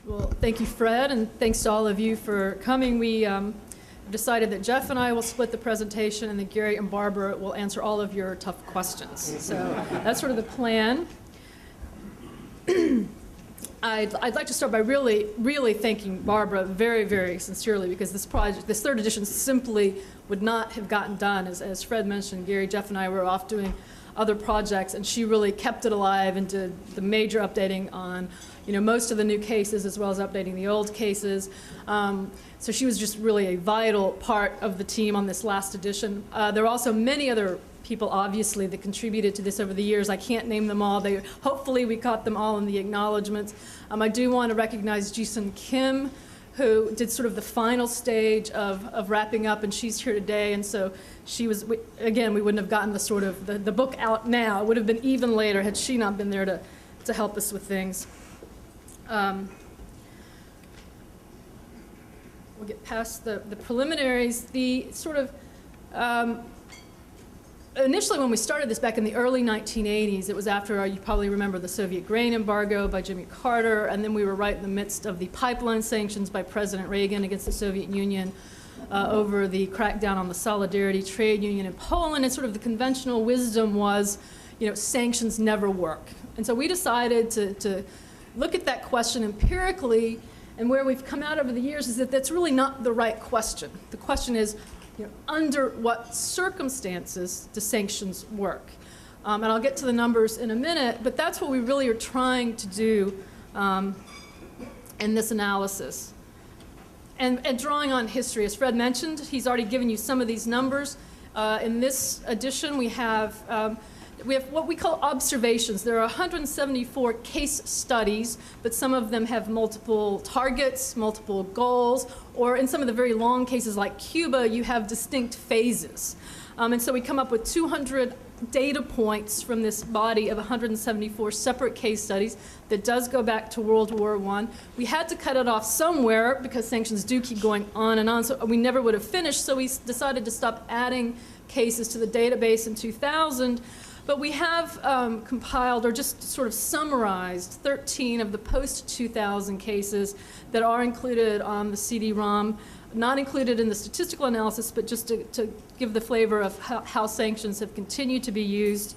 Well, thank you, Fred, and thanks to all of you for coming. We decided that Jeff and I will split the presentation, and that Gary and Barbara will answer all of your tough questions. So that's sort of the plan. I'd like to start by really thanking Barbara very, very sincerely, because this project, this third edition, simply would not have gotten done. As Fred mentioned, Gary, Jeff, and I were off doing other projects, and she really kept it alive and did the major updating on, most of the new cases, as well as updating the old cases. So she was just really a vital part of the team on this last edition. There are also many other people, obviously, that contributed to this over the years. I can't name them all. Hopefully we caught them all in the acknowledgments. I do want to recognize Jisun Kim, who did sort of the final stage of wrapping up, and she's here today. And so she was, again, we wouldn't have gotten the sort of the book out now. It would have been even later had she not been there to help us with things. We'll get past the preliminaries. The sort of, initially when we started this back in the early 1980s, it was after, you probably remember, the Soviet grain embargo by Jimmy Carter, and then we were right in the midst of the pipeline sanctions by President Reagan against the Soviet Union over the crackdown on the Solidarity trade union in Poland, and sort of the conventional wisdom was, sanctions never work. And so we decided to look at that question empirically, and where we've come out over the years is that that's really not the right question. The question is, under what circumstances do sanctions work? And I'll get to the numbers in a minute, but that's what we really are trying to do in this analysis. And drawing on history, as Fred mentioned, he's already given you some of these numbers. In this edition, we have what we call observations. There are 174 case studies, but some of them have multiple targets, multiple goals, or in some of the very long cases like Cuba, you have distinct phases. And so we come up with 200 data points from this body of 174 separate case studies that does go back to World War I. We had to cut it off somewhere because sanctions do keep going on and on, so we never would have finished, so we decided to stop adding cases to the database in 2000. But we have compiled, or just sort of summarized, 13 of the post-2000 cases that are included on the CD-ROM, not included in the statistical analysis, but just to give the flavor of how sanctions have continued to be used.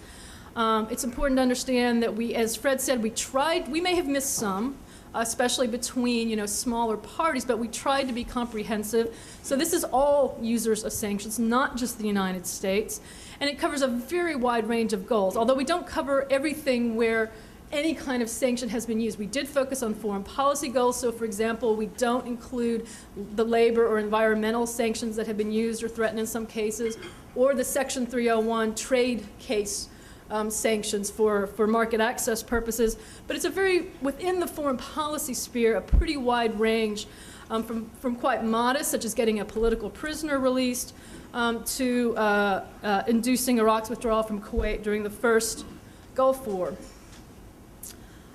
It's important to understand that we, as Fred said, we may have missed some, especially between smaller parties, but we tried to be comprehensive. So this is all users of sanctions, not just the United States. And it covers a very wide range of goals. Although we don't cover everything where any kind of sanction has been used. We did focus on foreign policy goals. So for example, we don't include the labor or environmental sanctions that have been used or threatened in some cases, or the Section 301 trade case sanctions for market access purposes. But it's within the foreign policy sphere, a pretty wide range from quite modest, such as getting a political prisoner released, to inducing Iraq's withdrawal from Kuwait during the first Gulf War.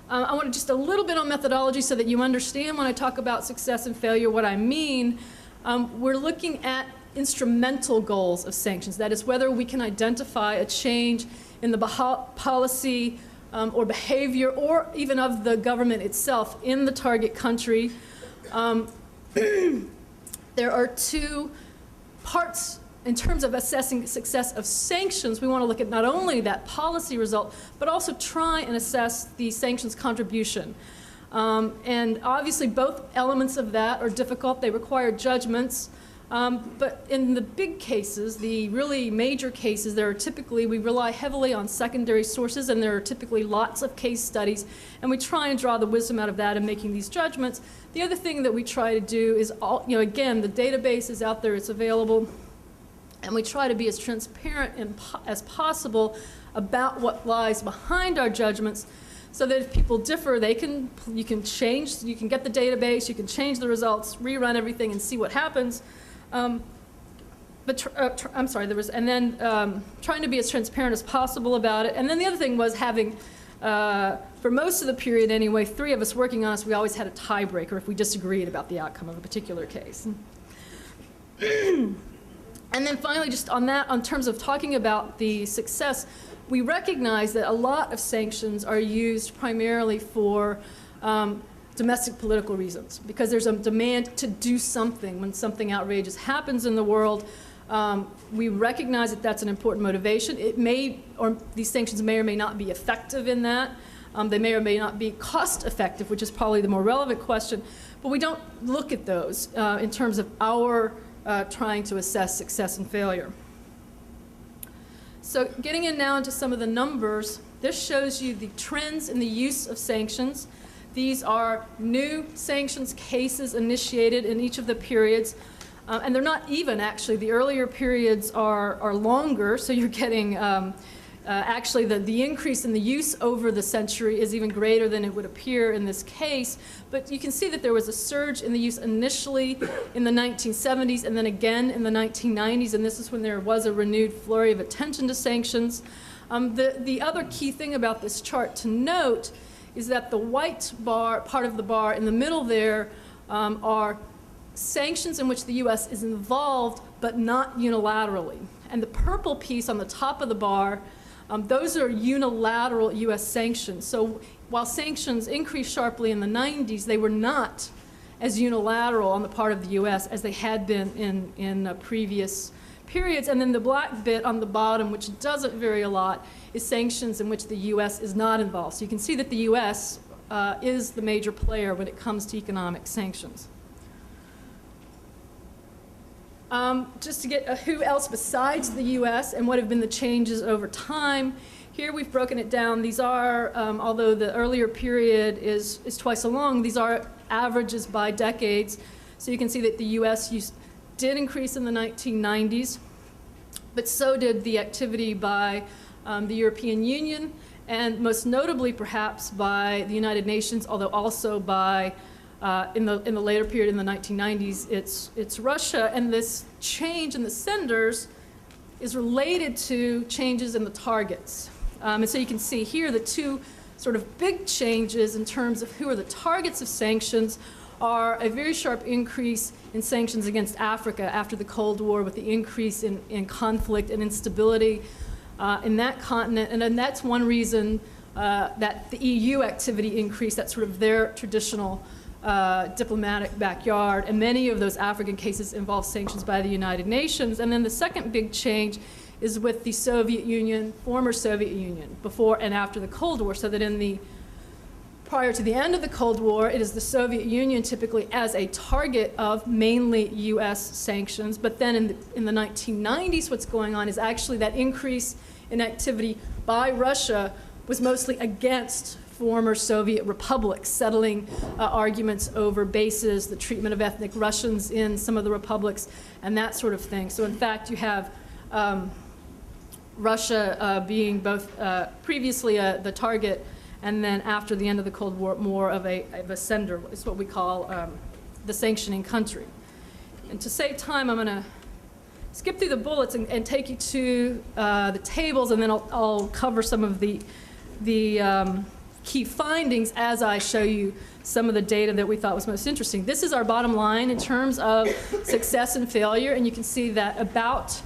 I want just a little bit on methodology so that you understand when I talk about success and failure what I mean. We're looking at instrumental goals of sanctions. That is, whether we can identify a change in the policy or behavior, or even of the government itself in the target country. There are two parts in terms of assessing success of sanctions. We want to look at not only that policy result, but also try and assess the sanctions contribution. And obviously both elements of that are difficult. They require judgments. But in the big cases, the really major cases, we rely heavily on secondary sources, and there are typically lots of case studies, and we try and draw the wisdom out of that in making these judgments. The other thing that we try to do is, again, the database is out there, it's available, and we try to be as transparent as possible about what lies behind our judgments, so that if people differ, you can get the database, you can change the results, rerun everything, and see what happens. I'm sorry, trying to be as transparent as possible about it. And then the other thing was having, for most of the period anyway, 3 of us working on this, we always had a tiebreaker if we disagreed about the outcome of a particular case. And then finally, just on that, in terms of talking about the success, we recognize that a lot of sanctions are used primarily for domestic political reasons, because there's a demand to do something when something outrageous happens in the world. We recognize that that's an important motivation. It may, or these sanctions may or may not be effective in that. They may or may not be cost effective, which is probably the more relevant question. But we don't look at those in terms of our trying to assess success and failure. So getting in now into some of the numbers, this shows you the trends in the use of sanctions. These are new sanctions cases initiated in each of the periods. And they're not even, actually. The earlier periods are longer, so you're getting, actually, the increase in the use over the century is even greater than it would appear in this case. But you can see that there was a surge in the use initially in the 1970s and then again in the 1990s, and this is when there was a renewed flurry of attention to sanctions. The other key thing about this chart to note is that the white bar, part of the bar in the middle there, are sanctions in which the U.S. is involved, but not unilaterally. And the purple piece on the top of the bar, those are unilateral U.S. sanctions. So while sanctions increased sharply in the 90s, they were not as unilateral on the part of the U.S. as they had been in previous periods. And then the black bit on the bottom, which doesn't vary a lot, is sanctions in which the U.S. is not involved. So you can see that the U.S. Is the major player when it comes to economic sanctions. Just to get who else besides the U.S. and what have been the changes over time. Here we've broken it down. These are, although the earlier period is twice so long, these are averages by decades. So you can see that the U.S. use did increase in the 1990s, but so did the activity by the European Union, and most notably perhaps by the United Nations, although also by in the later period in the 1990s, it's Russia. And this change in the senders is related to changes in the targets. And so you can see here the two sort of big changes in terms of who are the targets of sanctions are a very sharp increase in sanctions against Africa after the Cold War, with the increase in conflict and instability in that continent. And then that's one reason that the EU activity increased. That's sort of their traditional diplomatic backyard, and many of those African cases involve sanctions by the United Nations. And then the second big change is with the Soviet Union, former Soviet Union, before and after the Cold War, so that prior to the end of the Cold War, it is the Soviet Union typically as a target of mainly U.S. sanctions. But then in the 1990s, what's going on is actually that increase in activity by Russia was mostly against former Soviet republics, settling arguments over bases, the treatment of ethnic Russians in some of the republics, and that sort of thing. So in fact, you have Russia being both previously the target, and then after the end of the Cold War, more of a sender. It's what we call the sanctioning country. And to save time, I'm going to skip through the bullets and take you to the tables, and then I'll cover some of the key findings as I show you some of the data that we thought was most interesting. This is our bottom line in terms of success and failure, and you can see that about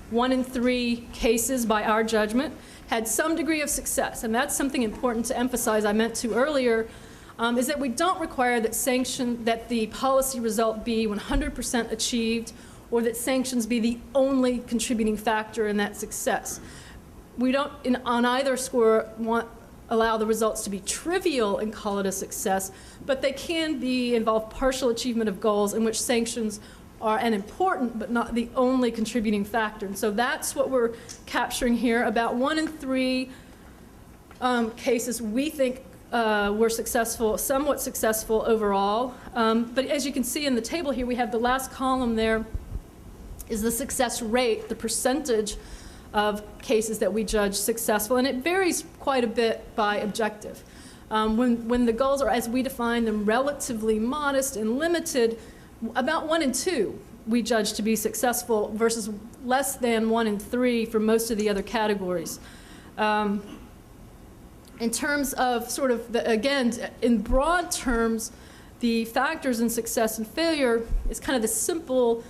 1 in 3 cases, by our judgment, had some degree of success. And that's something important to emphasize, I meant to earlier, is that we don't require that the policy result be 100% achieved, or that sanctions be the only contributing factor in that success. We don't, on either score, allow the results to be trivial and call it a success, but they can involve partial achievement of goals in which sanctions are an important but not the only contributing factor. And so that's what we're capturing here. About 1 in 3 cases we think were successful, somewhat successful overall. But as you can see in the table here, we have the last column there is the success rate, the percentage of cases that we judge successful, and it varies quite a bit by objective. When the goals are, as we define them, relatively modest and limited, about 1 in 2 we judge to be successful versus less than 1 in 3 for most of the other categories. In terms of sort of, again, in broad terms, the factors in success and failure is kind of the simple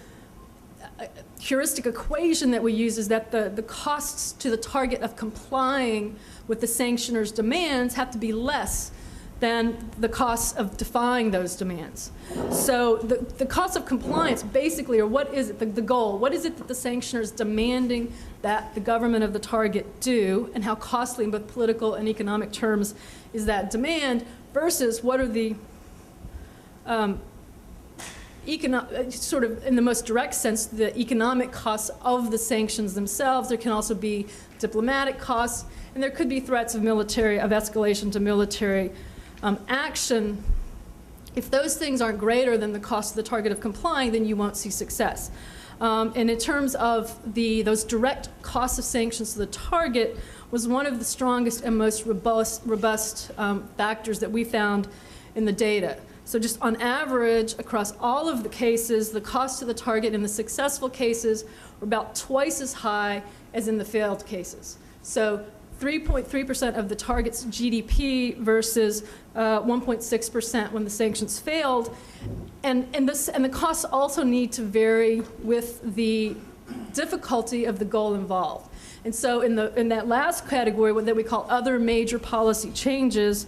heuristic equation that we use, is that the costs to the target of complying with the sanctioner's demands have to be less than the costs of defying those demands. So the cost of compliance basically, or what is it, the goal, what is it that the sanctioner is demanding that the government of the target do, and how costly in both political and economic terms is that demand, versus what are the sort of in the most direct sense, the economic costs of the sanctions themselves. There can also be diplomatic costs, and there could be threats of escalation to military action. If those things aren't greater than the cost of the target of complying, then you won't see success. And in terms of those direct costs of sanctions to the target, was one of the strongest and most robust factors that we found in the data. So just on average, across all of the cases, the cost to the target in the successful cases were about twice as high as in the failed cases. So 3.3% of the target's GDP versus 1.6% when the sanctions failed. And the costs also need to vary with the difficulty of the goal involved. And so in that last category, what that we call other major policy changes,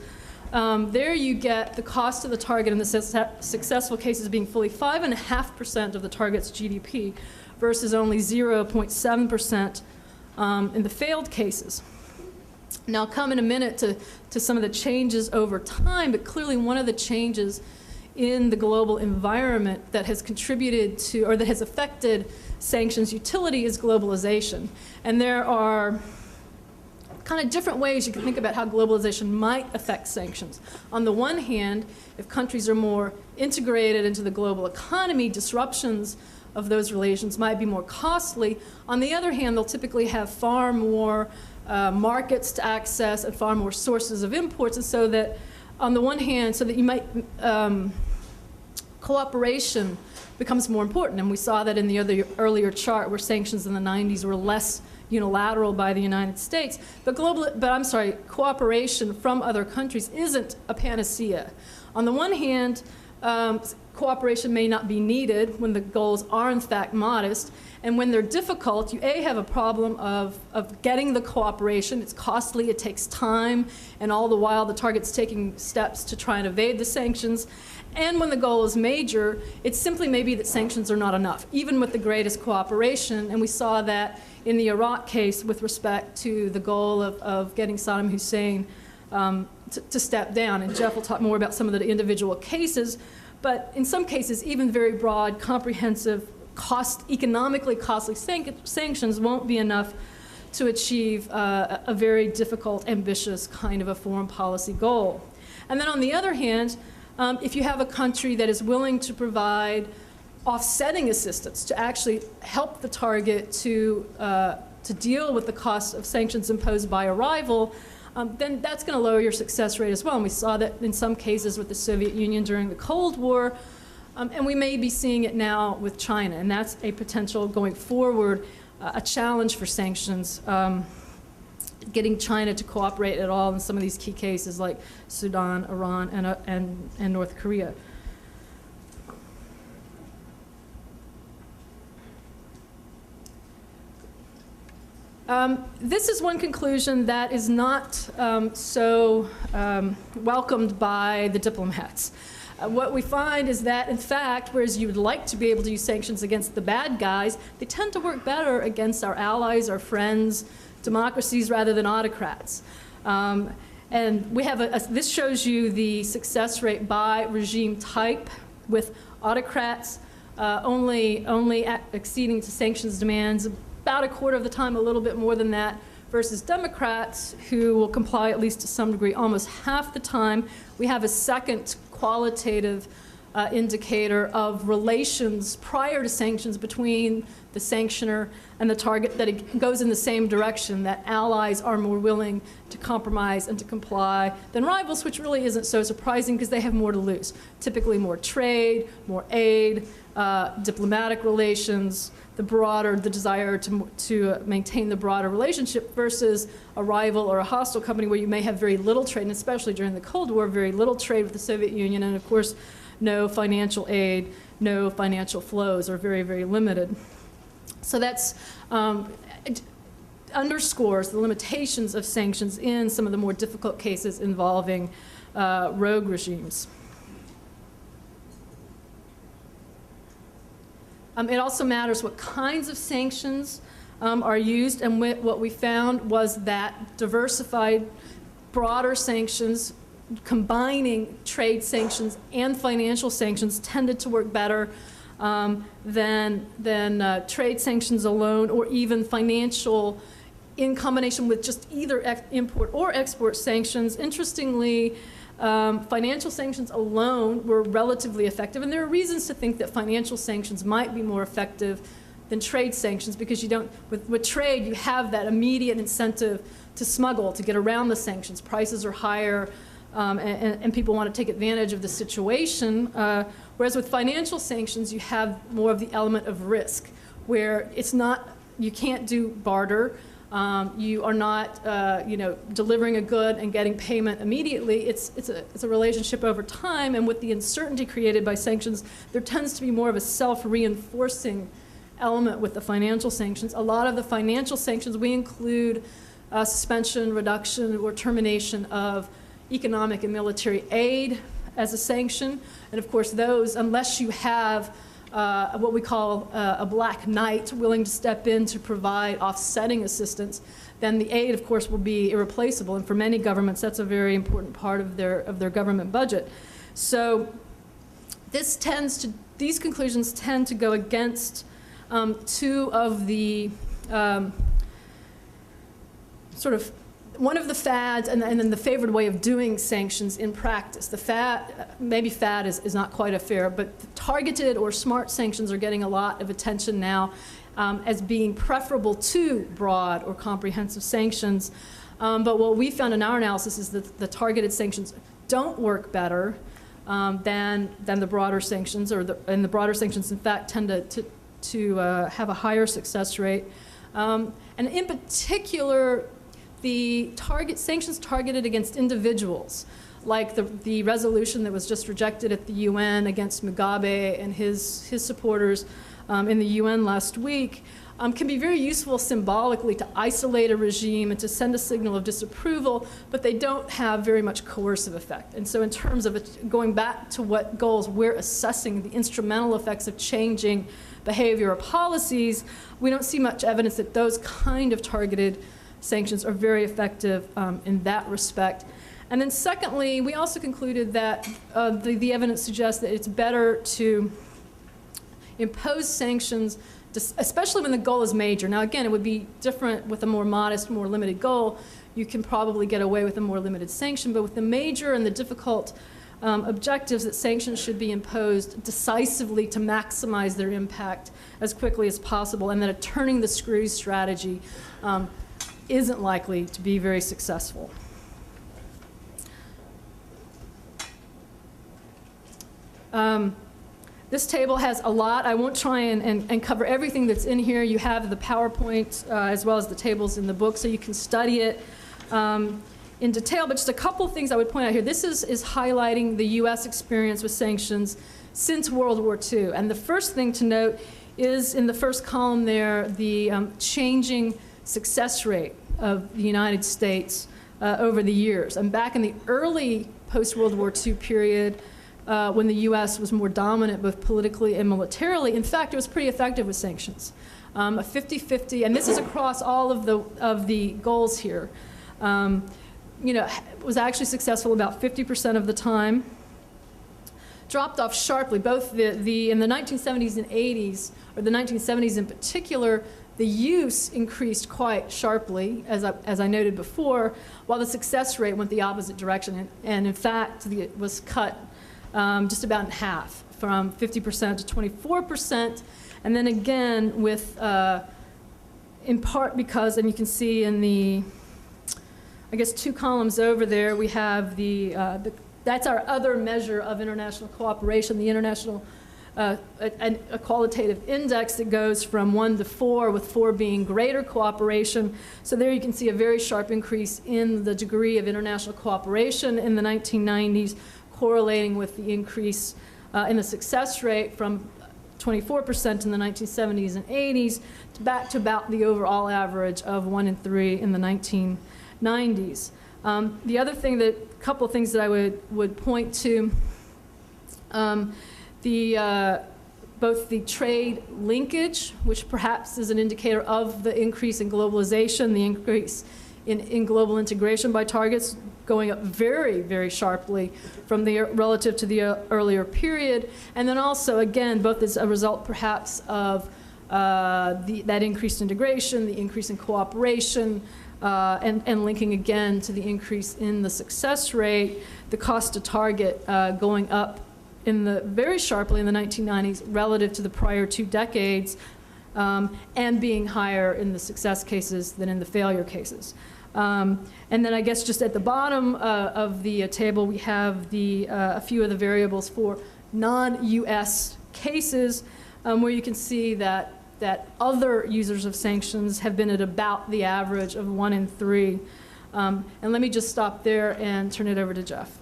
there you get the cost of the target in the successful cases being fully 5.5% of the target's GDP versus only 0.7% in the failed cases. Now, I'll come in a minute to some of the changes over time, but clearly one of the changes in the global environment that has contributed to, or that has affected sanctions utility, is globalization. And there are kind of different ways you can think about how globalization might affect sanctions. On the one hand, if countries are more integrated into the global economy, disruptions of those relations might be more costly. On the other hand, they'll typically have far more markets to access and far more sources of imports, and so that on the one hand, so that you might, cooperation becomes more important. And we saw that in the earlier chart where sanctions in the 90s were less unilateral by the United States. But cooperation from other countries isn't a panacea. On the one hand, cooperation may not be needed when the goals are in fact modest, and when they're difficult, you have a problem of getting the cooperation. It's costly, it takes time, and all the while the target's taking steps to try and evade the sanctions. And when the goal is major, it simply may be that sanctions are not enough, even with the greatest cooperation. And we saw that in the Iraq case with respect to the goal of getting Saddam Hussein to step down. And Jeff will talk more about some of the individual cases. But in some cases, even very broad, comprehensive, economically costly sanctions won't be enough to achieve a very difficult, ambitious kind of a foreign policy goal. And then on the other hand, if you have a country that is willing to provide offsetting assistance to actually help the target to deal with the cost of sanctions imposed by a rival, then that's going to lower your success rate as well. And we saw that in some cases with the Soviet Union during the Cold War, and we may be seeing it now with China. And that's a potential, going forward, a challenge for sanctions, getting China to cooperate at all in some of these key cases like Sudan, Iran, and North Korea. This is one conclusion that is not so welcomed by the diplomats. What we find is that, in fact, whereas you would like to be able to use sanctions against the bad guys, they tend to work better against our allies, our friends, democracies, rather than autocrats. And we have this shows you the success rate by regime type, with autocrats only acceding to sanctions demands about a quarter of the time, a little bit more than that, versus Democrats who will comply at least to some degree almost half the time. We have a second qualitative indicator of relations prior to sanctions between the sanctioner and the target, that it goes in the same direction, that allies are more willing to compromise and to comply than rivals, which really isn't so surprising because they have more to lose. Typically more trade, more aid, diplomatic relations, the desire to maintain the broader relationship, versus a rival or a hostile company where you may have very little trade, and especially during the Cold War, very little trade with the Soviet Union, and of course no financial aid, no financial flows, or very, very limited. So that's it underscores the limitations of sanctions in some of the more difficult cases involving rogue regimes. It also matters what kinds of sanctions are used, and what we found was that diversified, broader sanctions, combining trade sanctions and financial sanctions, tended to work better than trade sanctions alone, or even financial in combination with just either import or export sanctions. Interestingly, financial sanctions alone were relatively effective, and there are reasons to think that financial sanctions might be more effective than trade sanctions, because you don't, with trade, you have that immediate incentive to smuggle, to get around the sanctions. Prices are higher, and people want to take advantage of the situation. Whereas with financial sanctions, you have more of the element of risk, where it's not, you can't do barter. You are not, delivering a good and getting payment immediately. It's a relationship over time, and with the uncertainty created by sanctions, there tends to be more of a self-reinforcing element with the financial sanctions. A lot of the financial sanctions, we include suspension, reduction, or termination of economic and military aid as a sanction. And of course, those, unless you have what we call a black knight willing to step in to provide offsetting assistance, then the aid, of course, will be irreplaceable. And for many governments, that's a very important part of their government budget. So these conclusions tend to go against two of the one of the fads, and then the favored way of doing sanctions in practice. The maybe fad is not quite a fair, but targeted or smart sanctions are getting a lot of attention now as being preferable to broad or comprehensive sanctions. But what we found in our analysis is that the targeted sanctions don't work better than the broader sanctions, and the broader sanctions, in fact, tend to have a higher success rate. And in particular, the sanctions targeted against individuals, like the resolution that was just rejected at the UN against Mugabe and his supporters in the UN last week, can be very useful symbolically to isolate a regime and to send a signal of disapproval, but they don't have very much coercive effect. And so in terms of going back to what goals we're assessing, the instrumental effects of changing behavior or policies, we don't see much evidence that those kind of targeted sanctions are very effective in that respect. And then secondly, we also concluded that the evidence suggests that it's better to impose sanctions, especially when the goal is major. Now again, it would be different with a more modest, more limited goal. You can probably get away with a more limited sanction, but with the major and the difficult objectives, that sanctions should be imposed decisively to maximize their impact as quickly as possible, and that a turning the screws strategy isn't likely to be very successful. This table has a lot. I won't try and cover everything that's in here. You have the PowerPoint as well as the tables in the book, so you can study it in detail. But just a couple of things I would point out here. This is highlighting the U.S. experience with sanctions since World War II. And the first thing to note is in the first column there, the changing success rate of the United States over the years. And back in the early post-World War II period, when the U.S. was more dominant both politically and militarily, in fact, it was pretty effective with sanctions. A 50-50, and this is across all of the goals here, was actually successful about 50% of the time. Dropped off sharply, both in the 1970s and 80s, or the 1970s in particular, the use increased quite sharply, as I noted before, while the success rate went the opposite direction, and in fact, it was cut just about in half, from 50% to 24%, and then again with, in part because, and you can see in the, I guess, two columns over there, we have that's our other measure of international cooperation, the international, a qualitative index that goes from 1 to 4, with 4 being greater cooperation. So there you can see a very sharp increase in the degree of international cooperation in the 1990s, correlating with the increase in the success rate from 24% in the 1970s and 80s back to about the overall average of 1 in 3 in the 1990s. The other thing couple of things that I would point to, both the trade linkage, which perhaps is an indicator of the increase in globalization, the increase in global integration by targets going up very, very sharply from relative to the earlier period. And then also, again, both as a result perhaps of that increased integration, the increase in cooperation, and linking again to the increase in the success rate, the cost to target going up very sharply in the 1990s relative to the prior 2 decades, and being higher in the success cases than in the failure cases. And then I guess just at the bottom of the table we have a few of the variables for non-US cases, where you can see that other users of sanctions have been at about the average of 1 in 3. And let me just stop there and turn it over to Jeff.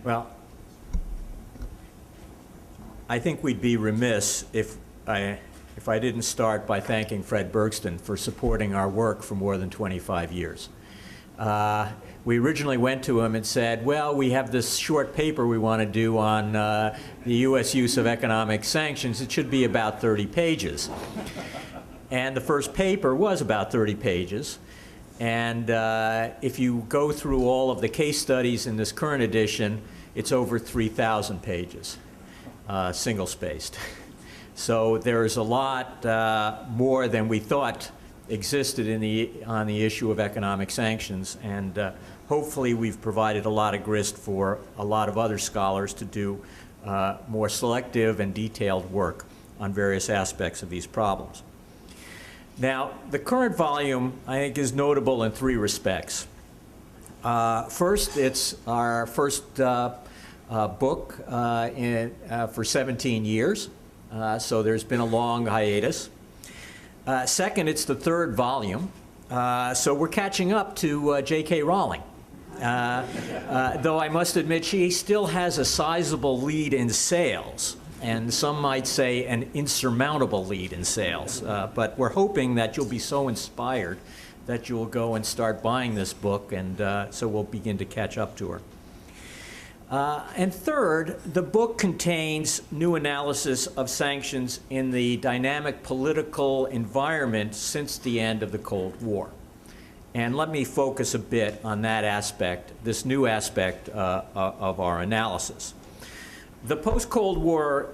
Well, I think we'd be remiss if I didn't start by thanking Fred Bergston for supporting our work for more than 25 years. We originally went to him and said, well, we have this short paper we want to do on the U.S. use of economic sanctions. It should be about 30 pages. And the first paper was about 30 pages. And if you go through all of the case studies in this current edition, it's over 3,000 pages, single-spaced. So there's a lot more than we thought existed on the issue of economic sanctions. And hopefully we've provided a lot of grist for a lot of other scholars to do more selective and detailed work on various aspects of these problems. Now, the current volume, I think, is notable in 3 respects. First, it's our first book for 17 years, so there's been a long hiatus. Second, it's the 3rd volume, so we're catching up to J.K. Rowling. Though I must admit she still has a sizable lead in sales, and some might say an insurmountable lead in sales. But we're hoping that you'll be so inspired that you'll go and start buying this book, and so we'll begin to catch up to her. And third, the book contains new analysis of sanctions in the dynamic political environment since the end of the Cold War. And let me focus a bit on that aspect, this new aspect of our analysis. The post-Cold War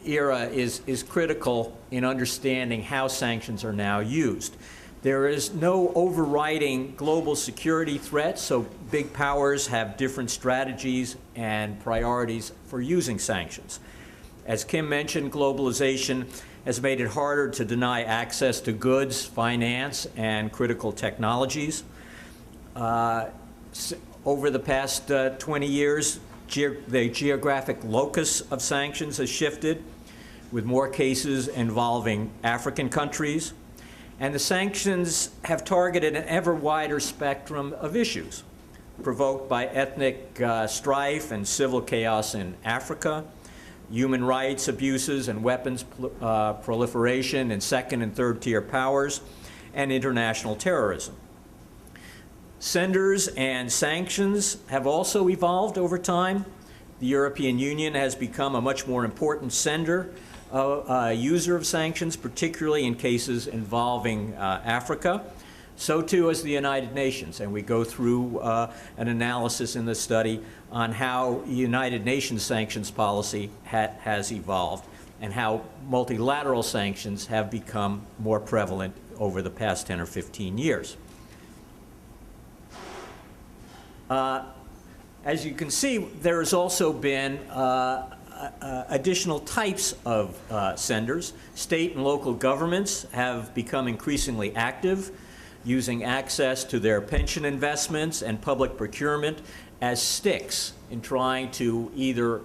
era is critical in understanding how sanctions are now used. There is no overriding global security threat, so big powers have different strategies and priorities for using sanctions. As Kim mentioned, globalization has made it harder to deny access to goods, finance, and critical technologies. Over the past 20 years, the geographic locus of sanctions has shifted, with more cases involving African countries. And the sanctions have targeted an ever wider spectrum of issues, provoked by ethnic strife and civil chaos in Africa, human rights abuses and weapons proliferation in second and third tier powers, and international terrorism. Senders and sanctions have also evolved over time. The European Union has become a much more important sender, user of sanctions, particularly in cases involving Africa. So too has the United Nations, and we go through an analysis in the study on how United Nations sanctions policy has evolved and how multilateral sanctions have become more prevalent over the past 10 or 15 years. As you can see, there has also been additional types of senders. State and local governments have become increasingly active, using access to their pension investments and public procurement as sticks in trying to either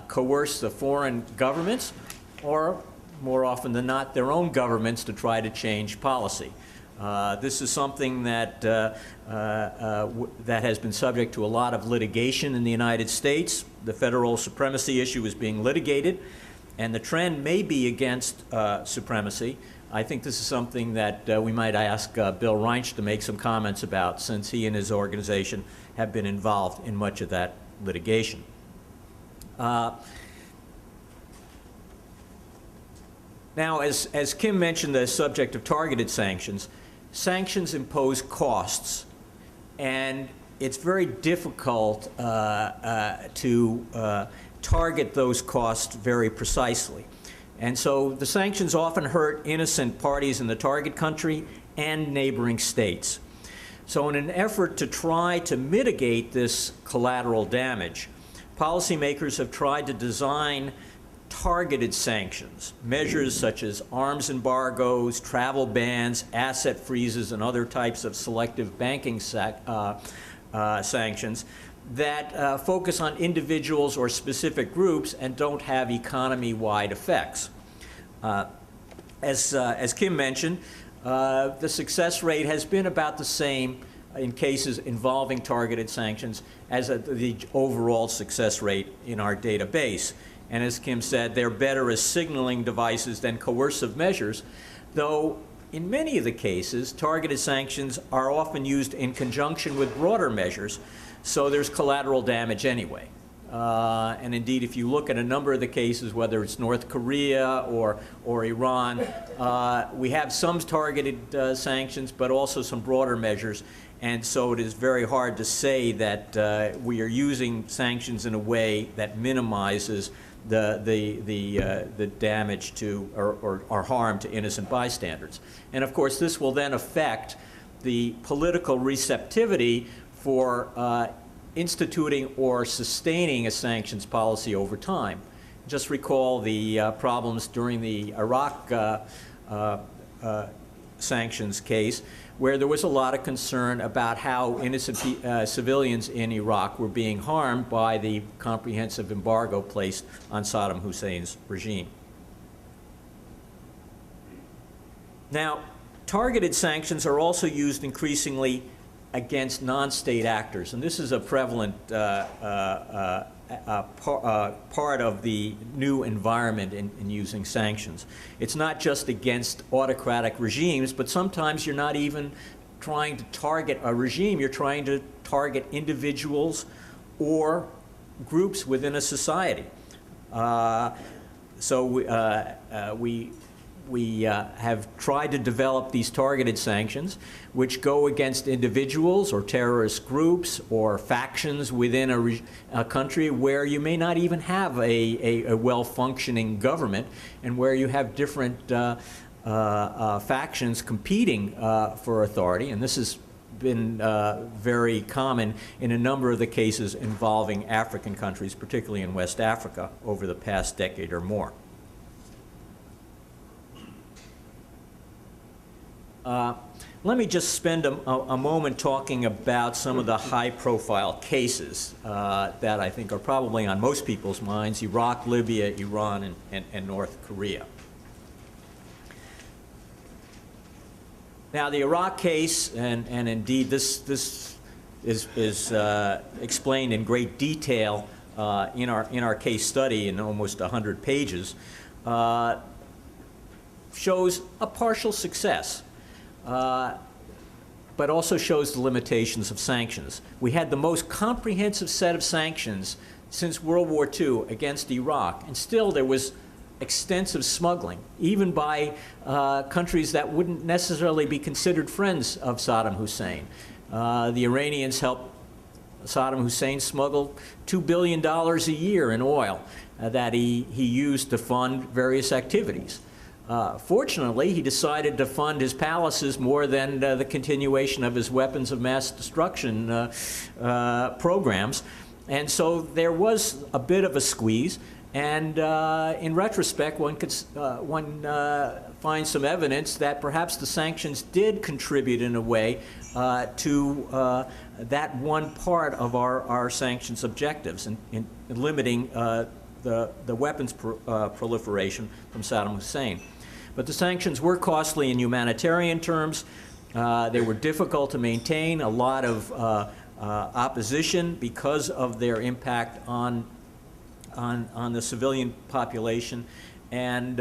coerce the foreign governments or, more often than not, their own governments to try to change policy. This is something that, that has been subject to a lot of litigation in the United States. The federal supremacy issue is being litigated, and the trend may be against supremacy. I think this is something that we might ask Bill Reinsch to make some comments about, since he and his organization have been involved in much of that litigation. Now, as Kim mentioned, the subject of targeted sanctions, sanctions impose costs, and it's very difficult to target those costs very precisely. And so the sanctions often hurt innocent parties in the target country and neighboring states. So in an effort to try to mitigate this collateral damage, policymakers have tried to design targeted sanctions, measures such as arms embargoes, travel bans, asset freezes, and other types of selective banking sanctions that focus on individuals or specific groups and don't have economy-wide effects. As Kim mentioned, the success rate has been about the same in cases involving targeted sanctions as the overall success rate in our database. And as Kim said, they're better as signaling devices than coercive measures, though in many of the cases, targeted sanctions are often used in conjunction with broader measures, so there's collateral damage anyway. And indeed, if you look at a number of the cases, whether it's North Korea or Iran, we have some targeted sanctions, but also some broader measures. And so it is very hard to say that we are using sanctions in a way that minimizes the damage to or harm to innocent bystanders. And of course, this will then affect the political receptivity for instituting or sustaining a sanctions policy over time. Just recall the problems during the Iraq sanctions case, where there was a lot of concern about how innocent civilians in Iraq were being harmed by the comprehensive embargo placed on Saddam Hussein's regime. Now, targeted sanctions are also used increasingly against non-state actors, and this is a prevalent part of the new environment in using sanctions. It's not just against autocratic regimes, but sometimes you're not even trying to target a regime, you're trying to target individuals or groups within a society. We have tried to develop these targeted sanctions, which go against individuals or terrorist groups or factions within a country where you may not even have a well-functioning government, and where you have different factions competing for authority. And this has been very common in a number of the cases involving African countries, particularly in West Africa, over the past decade or more. Let me just spend a moment talking about some of the high-profile cases that I think are probably on most people's minds: Iraq, Libya, Iran, and North Korea. Now, the Iraq case, and indeed this is explained in great detail in our case study in almost 100 pages, shows a partial success. But also shows the limitations of sanctions. We had the most comprehensive set of sanctions since World War II against Iraq, and still there was extensive smuggling, even by countries that wouldn't necessarily be considered friends of Saddam Hussein. The Iranians helped Saddam Hussein smuggle $2 billion a year in oil that he used to fund various activities. Fortunately, he decided to fund his palaces more than the continuation of his weapons of mass destruction programs. And so there was a bit of a squeeze. And in retrospect, one finds some evidence that perhaps the sanctions did contribute in a way to that one part of our sanctions objectives in limiting the weapons proliferation from Saddam Hussein. But the sanctions were costly in humanitarian terms. They were difficult to maintain, a lot of opposition because of their impact on the civilian population, and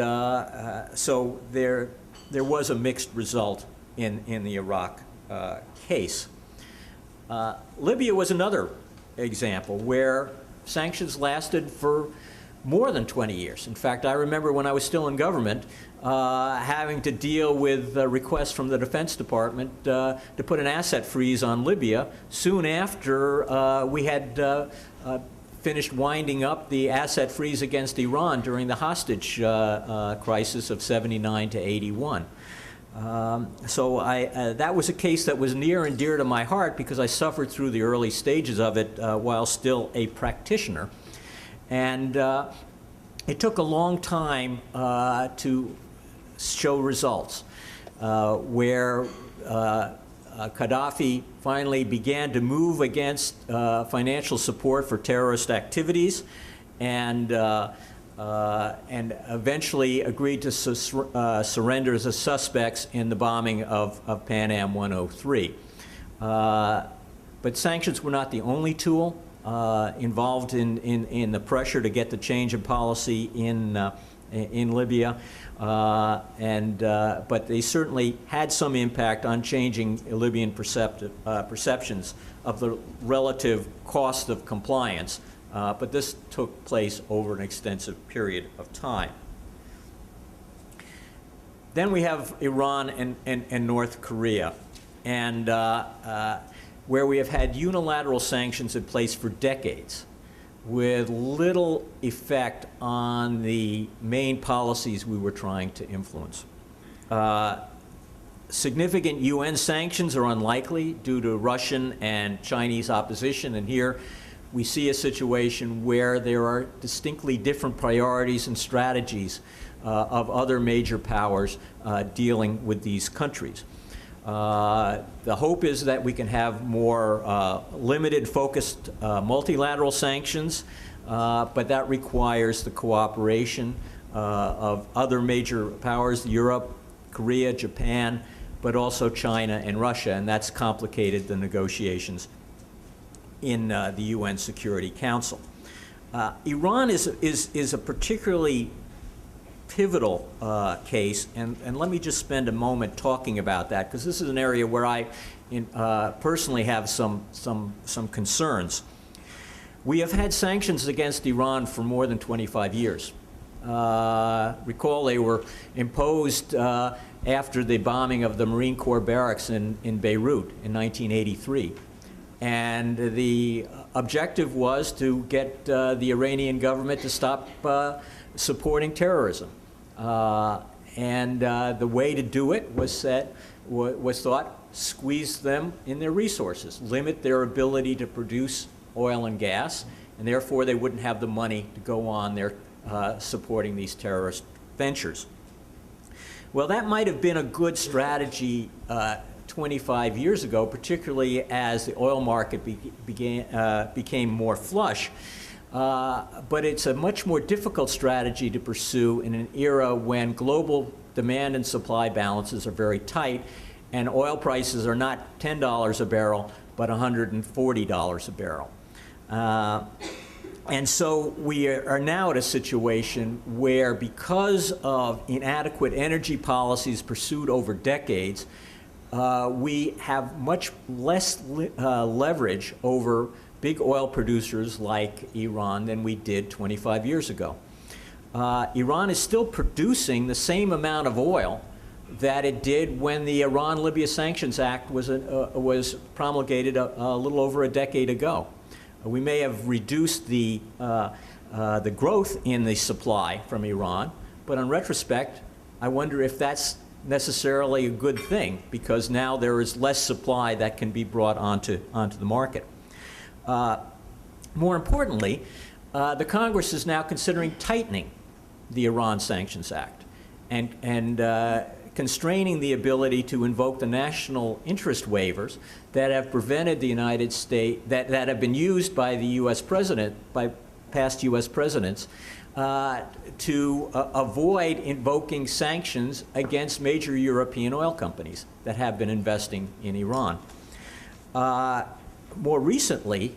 so there was a mixed result in the Iraq case. Libya was another example where sanctions lasted for more than 20 years. In fact, I remember when I was still in government having to deal with requests from the Defense Department to put an asset freeze on Libya soon after we had finished winding up the asset freeze against Iran during the hostage crisis of 79 to 81. So that was a case that was near and dear to my heart because I suffered through the early stages of it while still a practitioner. And it took a long time to show results, where Gaddafi finally began to move against financial support for terrorist activities, and eventually agreed to surrender as suspects in the bombing of Pan Am 103. But sanctions were not the only tool involved in the pressure to get the change in policy in Libya, but they certainly had some impact on changing Libyan perceptions of the relative cost of compliance. But this took place over an extensive period of time. Then we have Iran and North Korea, and where we have had unilateral sanctions in place for decades with little effect on the main policies we were trying to influence. Significant UN sanctions are unlikely due to Russian and Chinese opposition, and here we see a situation where there are distinctly different priorities and strategies of other major powers dealing with these countries. The hope is that we can have more limited, focused multilateral sanctions, but that requires the cooperation of other major powers, Europe, Korea, Japan, but also China and Russia, and that's complicated the negotiations in the UN Security Council. Iran is a particularly pivotal case, and let me just spend a moment talking about that, because this is an area where I personally have some concerns. We have had sanctions against Iran for more than 25 years. Recall they were imposed after the bombing of the Marine Corps barracks in Beirut in 1983. And the objective was to get the Iranian government to stop supporting terrorism. The way to do it was thought, squeeze them in their resources, limit their ability to produce oil and gas, and therefore they wouldn't have the money to go on their supporting these terrorist ventures. Well, that might have been a good strategy 25 years ago, particularly as the oil market became more flush. But it's a much more difficult strategy to pursue in an era when global demand and supply balances are very tight, and oil prices are not $10 a barrel, but $140 a barrel. And so we are now at a situation where, because of inadequate energy policies pursued over decades, we have much less leverage over big oil producers like Iran than we did 25 years ago. Iran is still producing the same amount of oil that it did when the Iran-Libya Sanctions Act was promulgated a little over a decade ago. We may have reduced the growth in the supply from Iran, but in retrospect, I wonder if that's necessarily a good thing, because now there is less supply that can be brought onto the market. More importantly, the Congress is now considering tightening the Iran Sanctions Act and constraining the ability to invoke the national interest waivers that have prevented the United States, that have been used by the U.S. president, by past U.S. presidents, to avoid invoking sanctions against major European oil companies that have been investing in Iran. More recently,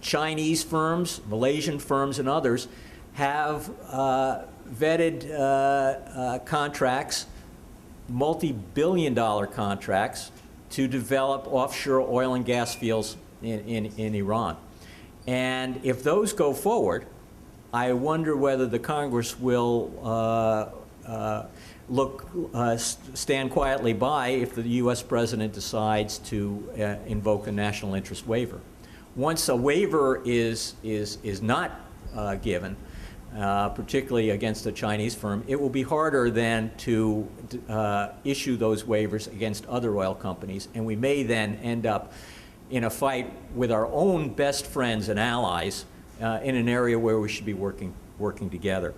Chinese firms, Malaysian firms, and others have vetted contracts, multi-billion-dollar contracts, to develop offshore oil and gas fields in Iran. And if those go forward, I wonder whether the Congress will stand quietly by if the U.S. president decides to invoke a national interest waiver. Once a waiver is not given, particularly against a Chinese firm, it will be harder then to issue those waivers against other oil companies, and we may then end up in a fight with our own best friends and allies in an area where we should be working together.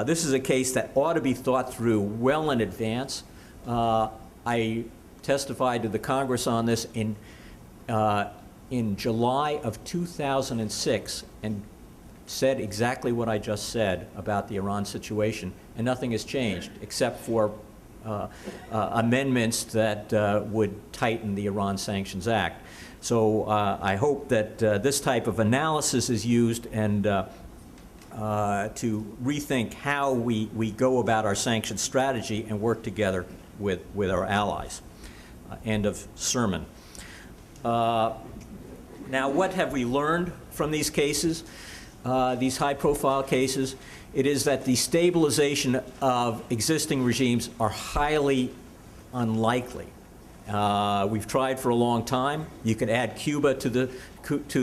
This is a case that ought to be thought through well in advance. I testified to the Congress on this in July of 2006 and said exactly what I just said about the Iran situation, and nothing has changed except for amendments that would tighten the Iran Sanctions Act. So I hope that this type of analysis is used and to rethink how we go about our sanctions strategy and work together with our allies. End of sermon. Now, what have we learned from these cases, these high-profile cases? It is that the stabilization of existing regimes are highly unlikely. We've tried for a long time. You can add Cuba to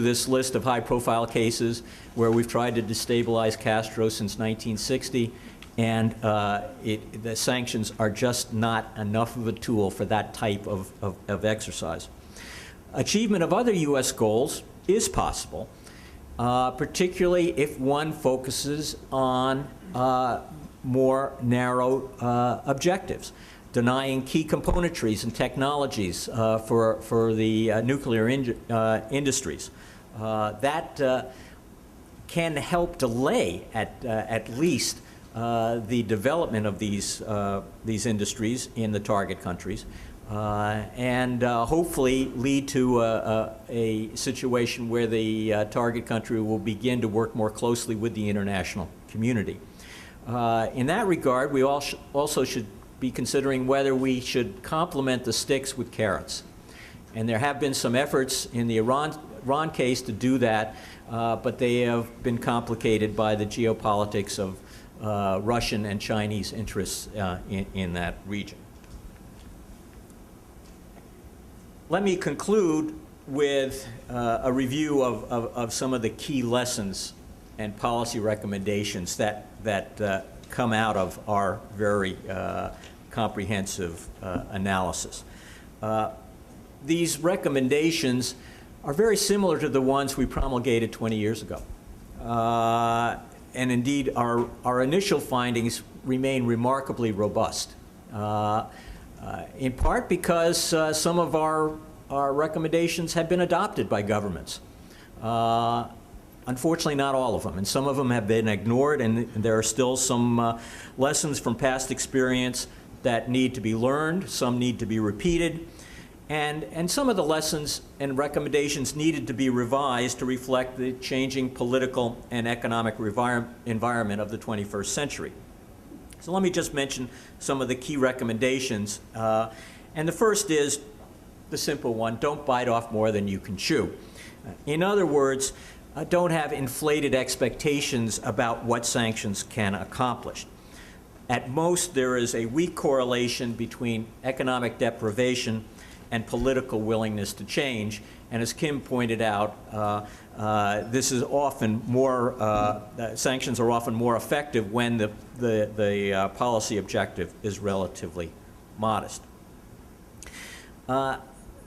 this list of high-profile cases where we've tried to destabilize Castro since 1960, and the sanctions are just not enough of a tool for that type of exercise. Achievement of other U.S. goals is possible, particularly if one focuses on more narrow objectives. Denying key componentries and technologies for the nuclear industries. That can help delay, at least, the development of these industries in the target countries, and hopefully lead to a situation where the target country will begin to work more closely with the international community. In that regard, we also should be considering whether we should complement the sticks with carrots. And there have been some efforts in the Iran case to do that, but they have been complicated by the geopolitics of Russian and Chinese interests in that region. Let me conclude with a review of some of the key lessons and policy recommendations that come out of our very comprehensive analysis. These recommendations are very similar to the ones we promulgated 20 years ago. And indeed, our initial findings remain remarkably robust, in part because some of our recommendations have been adopted by governments. Unfortunately, not all of them, and some of them have been ignored, and there are still some lessons from past experience that need to be learned, some need to be repeated, and some of the lessons and recommendations needed to be revised to reflect the changing political and economic environment of the 21st century. So let me just mention some of the key recommendations. And the first is the simple one: don't bite off more than you can chew. In other words, don't have inflated expectations about what sanctions can accomplish. At most, there is a weak correlation between economic deprivation and political willingness to change. And as Kim pointed out, this is often more, sanctions are often more effective when the policy objective is relatively modest.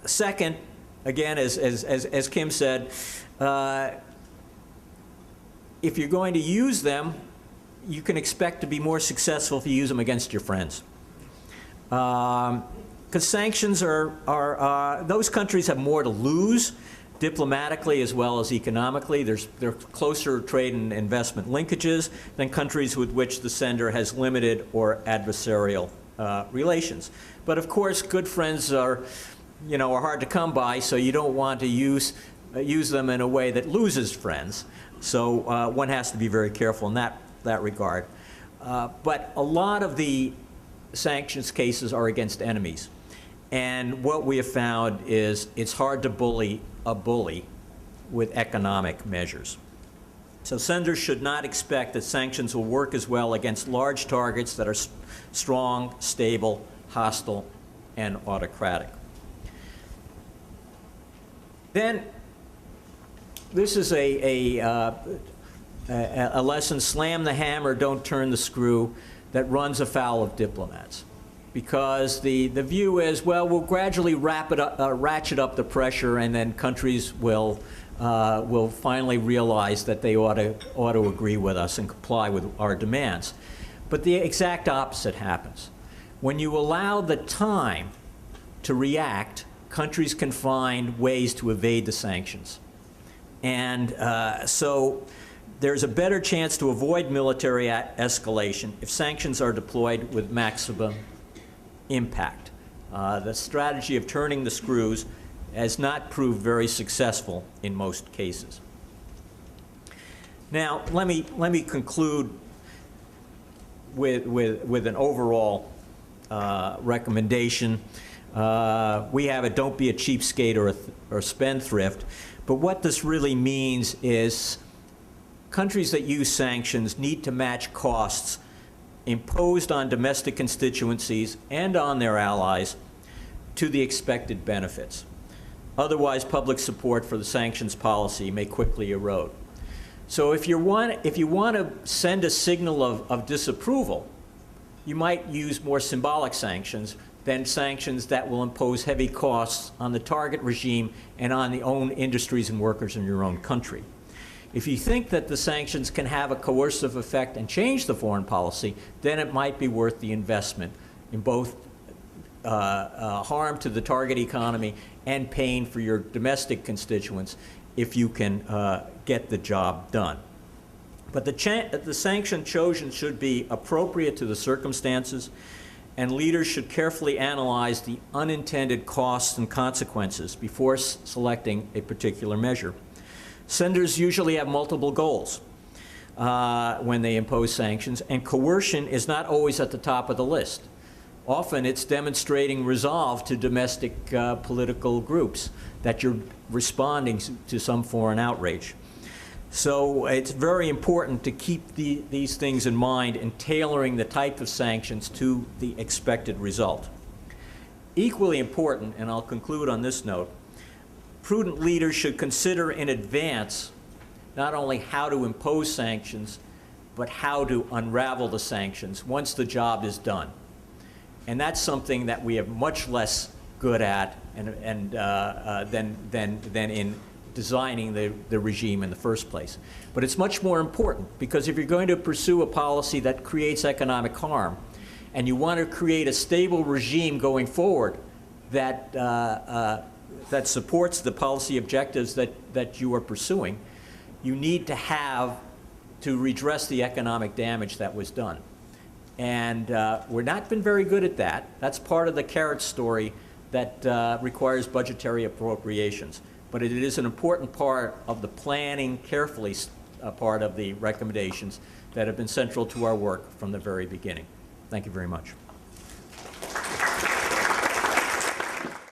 Second, again, as Kim said, if you're going to use them, you can expect to be more successful if you use them against your friends. Because sanctions those countries have more to lose Diplomatically as well as economically, there are closer trade and investment linkages than countries with which the sender has limited or adversarial relations. But of course, good friends are hard to come by, so you don't want to use them in a way that loses friends. So one has to be very careful in that regard. But a lot of the sanctions cases are against enemies. And what we have found is it's hard to bully a bully with economic measures. So senders should not expect that sanctions will work as well against large targets that are strong, stable, hostile, and autocratic. Then, this is a lesson, slam the hammer, don't turn the screw, that runs afoul of diplomats. Because the view is, well, we'll gradually ratchet up the pressure, and then countries will finally realize that they ought to agree with us and comply with our demands. But the exact opposite happens. When you allow the time to react, countries can find ways to evade the sanctions. And so there's a better chance to avoid military escalation if sanctions are deployed with maximum impact. The strategy of turning the screws has not proved very successful in most cases. Now, let me conclude with an overall recommendation. We have a don't be a cheapskate or spendthrift, but what this really means is countries that use sanctions need to match costs imposed on domestic constituencies and on their allies to the expected benefits. Otherwise, public support for the sanctions policy may quickly erode. So if you want to send a signal of disapproval, you might use more symbolic sanctions than sanctions that will impose heavy costs on the target regime and on the own industries and workers in your own country. If you think that the sanctions can have a coercive effect and change the foreign policy, then it might be worth the investment in both harm to the target economy and pain for your domestic constituents if you can get the job done. But the sanction chosen should be appropriate to the circumstances, and leaders should carefully analyze the unintended costs and consequences before selecting a particular measure. Senders usually have multiple goals when they impose sanctions, and coercion is not always at the top of the list. Often it's demonstrating resolve to domestic political groups that you're responding to some foreign outrage. So it's very important to keep these things in mind in tailoring the type of sanctions to the expected result. Equally important, and I'll conclude on this note, prudent leaders should consider in advance not only how to impose sanctions, but how to unravel the sanctions once the job is done. And that's something that we are much less good at than in designing the regime in the first place. But it's much more important, because if you're going to pursue a policy that creates economic harm, and you want to create a stable regime going forward that supports the policy objectives that you are pursuing, you need to redress the economic damage that was done. And we've not been very good at that. That's part of the carrot story that requires budgetary appropriations. But it is an important part of the planning, carefully part of the recommendations that have been central to our work from the very beginning. Thank you very much.